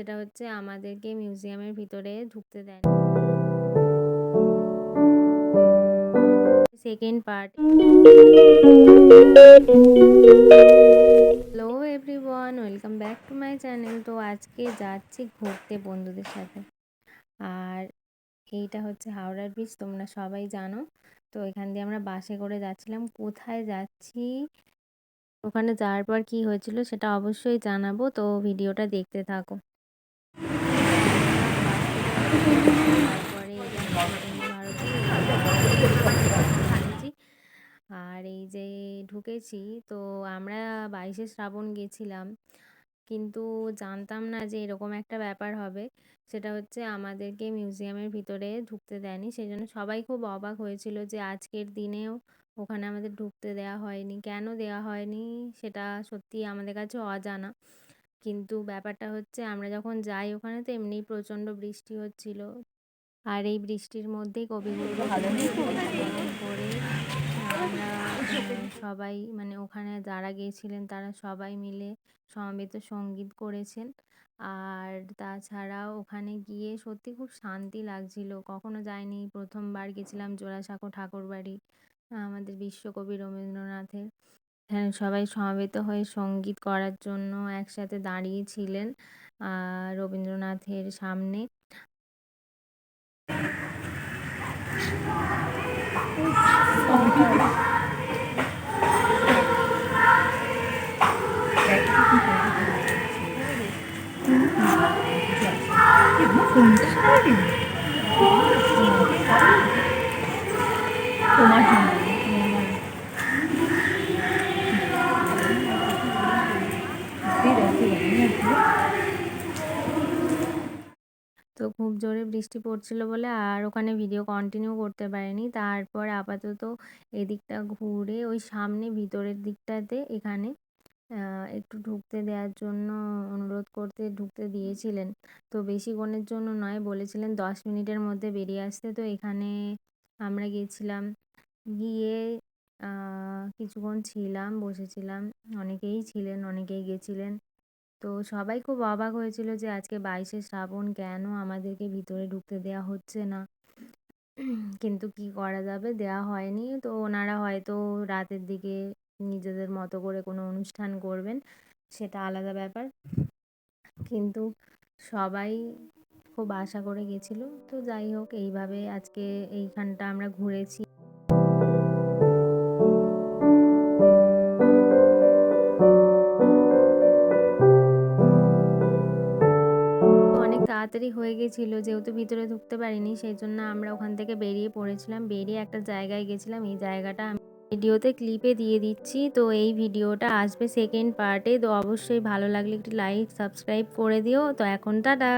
সেটা হচ্ছে আমাদেরকে মিউজিয়ামের ভিতরে ঢুকতে দেয় second part. Hello everyone, welcome back to my channel. তো আজকে যাচ্ছি ঘুরতে বন্ধুদের সাথে। আর এইটা হচ্ছে হাওড়ার ব্রিজ, তোমরা সবাই জানো। তো এখান দিয়ে আমরা বাসে করে যাচ্ছিলাম। কোথায় যাচ্ছি, ওখানে যাওয়ার পর কি হয়েছিল সেটা অবশ্যই জানাবো, তো ভিডিওটা দেখতে থাকো। আর এই যে ঢুকেছি, তো আমরা 22শে শ্রাবণ গেছিলাম, কিন্তু জানতাম না যে এরকম একটা ব্যাপার হবে। সেটা হচ্ছে আমাদেরকে মিউজিয়ামের ভিতরে ঢুকতে দেয়নি, সেই জন্য সবাই খুব অবাক হয়েছিল যে আজকের দিনেও ওখানে আমাদের ঢুকতে দেওয়া হয়নি। কেন দেওয়া হয়নি সেটা সত্যি আমাদের কাছে অজানা। কিন্তু ব্যাপারটা হচ্ছে আমরা যখন যাই ওখানে তো এমনিই প্রচণ্ড বৃষ্টি হচ্ছিল, আর এই বৃষ্টির মধ্যেই কবিগুরু রবীন্দ্রনাথ করে আমরা সবাই মানে ওখানে যারা গিয়েছিলেন তারা সবাই মিলে সমবেত সঙ্গীত করেছেন। আর তাছাড়াও ওখানে গিয়ে সত্যি খুব শান্তি লাগছিল। কখনো যাইনি, প্রথমবার গেছিলাম জোড়াসাঁকো ঠাকুরবাড়ি, আমাদের বিশ্বকবি রবীন্দ্রনাথের। এখানে সবাই সমবেত হয়ে সঙ্গীত করার জন্য একসাথে দাঁড়িয়েছিলেন রবীন্দ্রনাথের সামনে। তো খুব জোরে বৃষ্টি পড়ছিল বলে আর ওখানে ভিডিও কন্টিনিউ করতে পারিনি। তারপর আপাতত এদিকটা ঘুরে ওই সামনে ভিতরের দিকটাতে এখানে একটু ঢুকতে দেওয়ার জন্য অনুরোধ করতে ঢুকতে দিয়েছিলেন। তো বেশিক্ষণের জন্য নয়, বলেছিলেন 10 মিনিটের মধ্যে বেরিয়ে আসতে। তো এখানে আমরা গেছিলাম, গিয়ে কিছুক্ষণ ছিলাম, বসেছিলাম, অনেকেই ছিলেন, অনেকেই গেছিলেন। তো সবাই খুব অবাক হয়েছিল যে আজকে 22শে শ্রাবণ কেন আমাদেরকে ভিতরে ঢুকতে দেওয়া হচ্ছে না। কিন্তু কি করা যাবে, দেওয়া হয়নি। তো ওনারা হয়তো রাতের দিকে নিজেদের মতো করে কোনো অনুষ্ঠান করবেন, সেটা আলাদা ব্যাপার। কিন্তু সবাই খুব আশা করে গেছিল। তো যাই হোক, এইভাবে আজকে এইখানটা আমরা ঘুরেছি। অনেক তাড়াতাড়ি হয়ে গেছিলো, যেহেতু ভিতরে ঢুকতে পারিনি, সেই জন্য আমরা ওখান থেকে বেরিয়ে পড়েছিলাম। বেরিয়ে একটা জায়গায় গেছিলাম, এই জায়গাটা আমি ভিডিওতে ক্লিপে দিয়ে দিচ্ছি। তো এই ভিডিওটা আসবে সেকেন্ড পার্টে। তো অবশ্যই ভালো লাগলে একটি লাইক সাবস্ক্রাইব করে দিও। তো এখন টাটা।